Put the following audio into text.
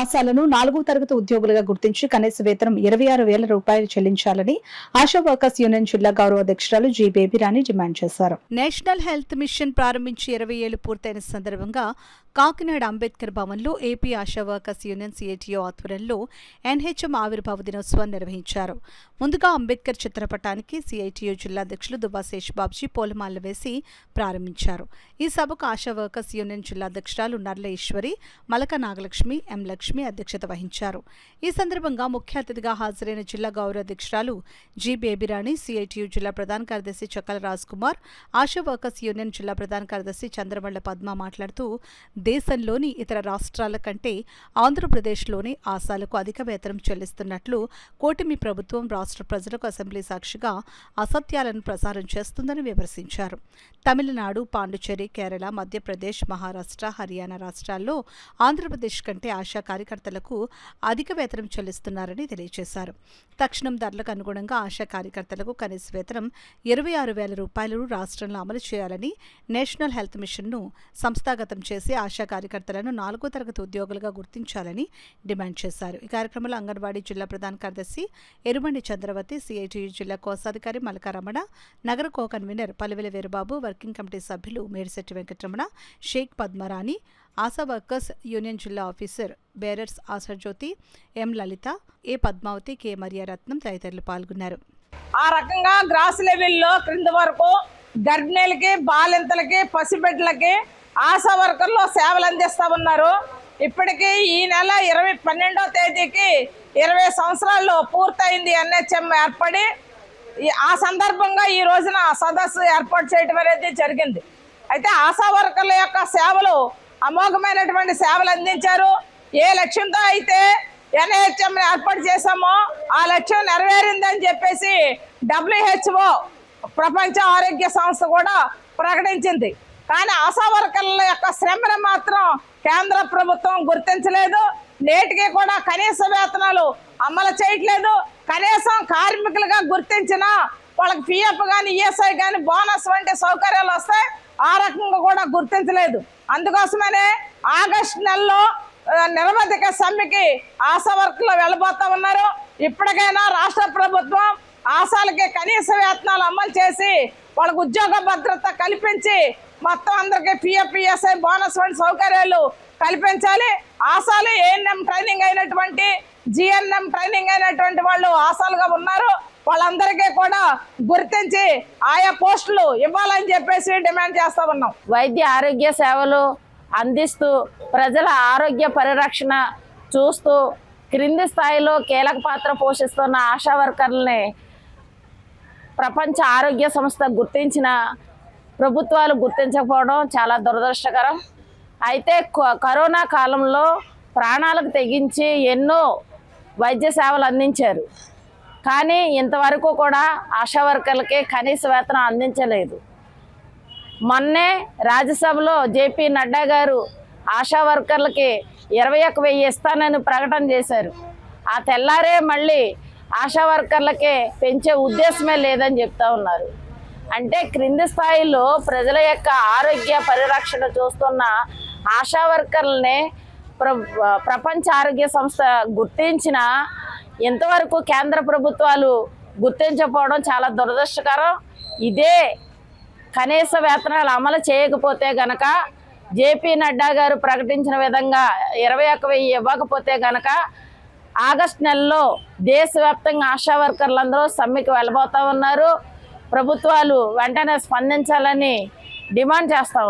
ఆశాలను 4వ తరగతి ఉద్యోగులుగా గుర్తించి కనీస వేతనం 26,000 రూపాయలు చెల్లించాలని ఆశా వర్కర్స్ యూనియన్ జిల్లా గౌరవ అధ్యక్షురాలు జి బేబీరాణి డిమాండ్ చేశారు. నేషనల్ హెల్త్ మిషన్ ప్రారంభించి 20 ఏళ్లు పూర్తయిన సందర్భంగా కాకినాడ అంబేద్కర్ భవన్లో AP ASHA workers union CITU ఆధ్వర్యంలో ఎన్హెచ్ఎం ఆవిర్భావ దినోత్సవాన్ని నిర్వహించారు. ముందుగా అంబేద్కర్ చిత్రపటానికి సిఐటియు జిల్లా అధ్యక్షులు దుబ్బా శేషబాబ్జీ పూలమాలలు వేసి ప్రారంభించారు. ఈ సభకు ఆశా వర్కర్స్ యూనియన్ జిల్లా అధ్యక్షురాలు నర్ల ఈశ్వరి, మలక నాగలక్ష్మి, ఎం లక్ష్మి అధ్యక్షత వహించారు. ఈ సందర్భంగా ముఖ్య అతిథిగా హాజరైన జిల్లా గౌరవ అధ్యక్షురాలు జి బేబీరాణి, సిఐటియు జిల్లా ప్రధాన కార్యదర్శి చక్కల రాజ్ కుమార్, ఆశా వర్కర్స్ యూనియన్ జిల్లా ప్రధాన కార్యదర్శి చంద్రమళ్ల పద్మ మాట్లాడుతూ దేశంలోని ఇతర రాష్ట్రాల కంటే ఆంధ్రప్రదేశ్లోని ఆశాలకు అధిక వేతనం చెల్లిస్తున్నట్లు కూటమి ప్రభుత్వం రాష్ట్ర ప్రజలకు అసెంబ్లీ సాక్షిగా అసత్యాలను ప్రసారం చేస్తుందని విమర్శించారు. తమిళనాడు, పాండిచ్చేరి, కేరళ, మధ్యప్రదేశ్, మహారాష్ట్ర, హర్యానా రాష్ట్రాల్లో ఆంధ్రప్రదేశ్ కంటే ఆశా కార్యకర్తలకు అధిక వేతనం చెల్లిస్తున్నారని తెలియజేశారు. తక్షణం ధరలకు అనుగుణంగా ఆశా కార్యకర్తలకు కనీస వేతనం 26,000 రూపాయలు రాష్ట్రంలో అమలు చేయాలని, నేషనల్ హెల్త్ మిషన్ను సంస్థాగతం చేసి ఆశా కార్యకర్తలను 4వ తరగతి ఉద్యోగులుగా గుర్తించాలని డిమాండ్ చేశారు. ఈ కార్యక్రమంలో అంగన్వాడీ జిల్లా ప్రధాన కార్యదర్శి ఎరుమండి చంద్రవతి, సిఐటియు జిల్లా కోశాధికారి మలక రమణ, నగర co convener Palivela Veerababu, working committee సభ్యులు మేడిశెట్టి వెంకటరమణ, షేక్ పద్మరాణి, ఆశా వర్కర్స్ యూనియన్ జిల్లా ఆఫీసర్ బేరర్స్ ఆశాజ్యోతి, ఎం లలిత, ఏ పద్మావతి, కె మరియరత్నం తదితరులు పాల్గొన్నారు. ఆ రకంగా గ్రాస్ లెవెల్లో క్రింద వరకు గర్భిణీలకి, బాలింతలకి, పసిబిడ్డలకి ఆశా వర్కర్లు సేవలు అందిస్తూ ఉన్నారు. ఇప్పటికీ ఈ నెల 12వ తేదీకి 20 సంవత్సరాలు పూర్తయింది ఎన్హెచ్ఎం ఏర్పడి. ఆ సందర్భంగా ఈ రోజున సదస్సు ఏర్పాటు చేయడం అనేది జరిగింది. అయితే ఆశా వర్కర్ల యొక్క సేవలు అమోఘమైనటువంటి సేవలు అందించారు. ఏ లక్ష్యంతో అయితే ఎన్హెచ్ఎం ఏర్పాటు చేశామో ఆ లక్ష్యం నెరవేరిందని చెప్పేసి WHO ప్రపంచ ఆరోగ్య సంస్థ కూడా ప్రకటించింది. కానీ ఆశా వర్కర్ల యొక్క శ్రమను మాత్రం కేంద్ర ప్రభుత్వం గుర్తించలేదు. నేటికి కూడా కనీస వేతనాలు అమలు చేయట్లేదు. కనీసం కార్మికులుగా గుర్తించిన వాళ్ళకి పిఎఫ్ కానీ, ఈఎస్ఐ కానీ, బోనస్ వంటి సౌకర్యాలు వస్తాయి, ఆ రకంగా కూడా గుర్తించలేదు. అందుకోసమనే ఆగస్టు నెలలో నిరవధిక సమ్మెకి ఆశా వర్కర్లు వెళ్ళబోతా ఉన్నారు. ఇప్పటికైనా రాష్ట్ర ప్రభుత్వం ఆశాలకి కనీస వేతనాలు అమలు చేసి వాళ్ళకు ఉద్యోగ భద్రత కల్పించి మొత్తం అందరికీ పిఎఫ్, ఈఎస్ఐ, బోనస్ వంటి సౌకర్యాలు కల్పించాలి. ఆశాలు ఏఎన్ఎం ట్రైనింగ్ అయినటువంటి, జిఎన్ఎం ట్రైనింగ్ అయినటువంటి వాళ్ళు ఆశాలుగా ఉన్నారు. వాళ్ళందరికీ కూడా గుర్తించి ఆయా పోస్టులు ఇవ్వాలని చెప్పేసి డిమాండ్ చేస్తూ ఉన్నాం. వైద్య ఆరోగ్య సేవలు అందిస్తూ ప్రజల ఆరోగ్య పరిరక్షణ చూస్తూ క్రింది స్థాయిలో కీలక పాత్ర పోషిస్తున్న ఆశా వర్కర్లని ప్రపంచ ఆరోగ్య సంస్థ గుర్తించిన ప్రభుత్వాలు గుర్తించకపోవడం చాలా దురదృష్టకరం. అయితే కరోనా కాలంలో ప్రాణాలకు తెగించి ఎన్నో వైద్య సేవలు అందించారు. కానీ ఇంతవరకు కూడా ఆశా వర్కర్లకి కనీస వేతనం అందించలేదు. మొన్నే రాజ్యసభలో జేపీ నడ్డా గారు ఆశా వర్కర్లకి 21,000 ఇస్తానని ప్రకటన చేశారు. ఆ తెల్లారే మళ్ళీ ఆశా వర్కర్లకే పెంచే ఉద్దేశమే లేదని చెప్తా ఉన్నారు. అంటే క్రింది స్థాయిలో ప్రజల యొక్క ఆరోగ్య పరిరక్షణ చూస్తున్న ఆశా వర్కర్లని ప్రపంచ ఆరోగ్య సంస్థ గుర్తించిన ఇంతవరకు కేంద్ర ప్రభుత్వాలు గుర్తించకపోవడం చాలా దురదృష్టకరం. ఇదే కనీస వేతనాలు అమలు చేయకపోతే గనక, జేపీ నడ్డా గారు ప్రకటించిన విధంగా 21,000 ఇవ్వకపోతే గనక ఆగస్టు నెలలో దేశవ్యాప్తంగా ఆశా వర్కర్లందరూ సమ్మెకి వెళ్ళబోతా ఉన్నారు. ప్రభుత్వాలు వెంటనే స్పందించాలని డిమాండ్ చేస్తా